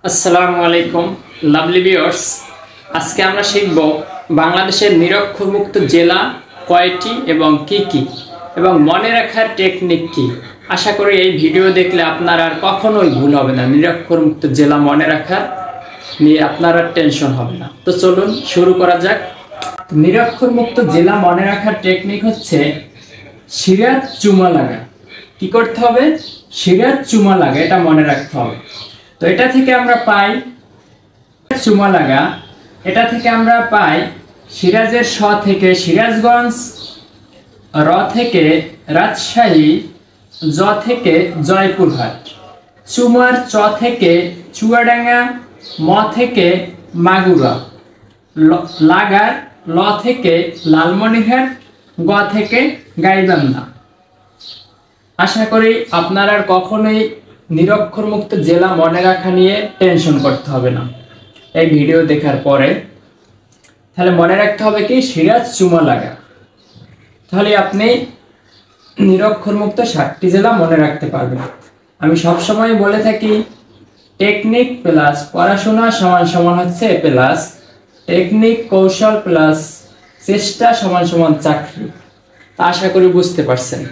আসসালামু আলাইকুম lovely viewers. আজকে আমরা শিখব বাংলাদেশের নিরক্ষরমুক্ত জেলা কয়টি এবং কি কি এবং মনে রাখার টেকনিক কি। আশা করি এই ভিডিও দেখলে আপনার আর কখনোই ভুল হবে না। নিরক্ষরমুক্ত জেলা মনে রাখার নিয়ে আপনার আর টেনশন হবে না। তো চলুন শুরু করা যাক। নিরক্ষরমুক্ত জেলা মনে রাখার টেকনিক হচ্ছে সিরাত চুমা লাগা। কি করতে হবে? সিরাত চুমা লাগা, এটা মনে রাখতে হবে। তো এটা থেকে আমরা পাই চুমা লাগা, এটা থেকে আমরা পাই সিরাজের স থেকে সিরাজগঞ্জ, র থেকে রাজশাহী, জ থেকে জয়পুরহাট, চুমার চ থেকে চুয়াডাঙ্গা, ম থেকে মাগুরা, লাগার ল থেকে লালমনিরহাট, গ থেকে গাইবান্ধা। আশা করি আপনার আর কখনোই নিরক্ষরমুক্ত জেলা মনে রাখা নিয়ে টেনশন করতে হবে না এই ভিডিও দেখার পরে। তাহলে মনে রাখতে হবে কি? সিরাজ চুমা লাগা। তাহলে আপনি নিরক্ষরমুক্ত 7টি জেলা মনে রাখতে পারবেন। আমি সবসময় বলে থাকি টেকনিক প্লাস পড়াশোনা সমান সমান হচ্ছে প্লাস টেকনিক কৌশল প্লাস চেষ্টা সমান সমান চাকরি। আশা করি বুঝতে পারছেন।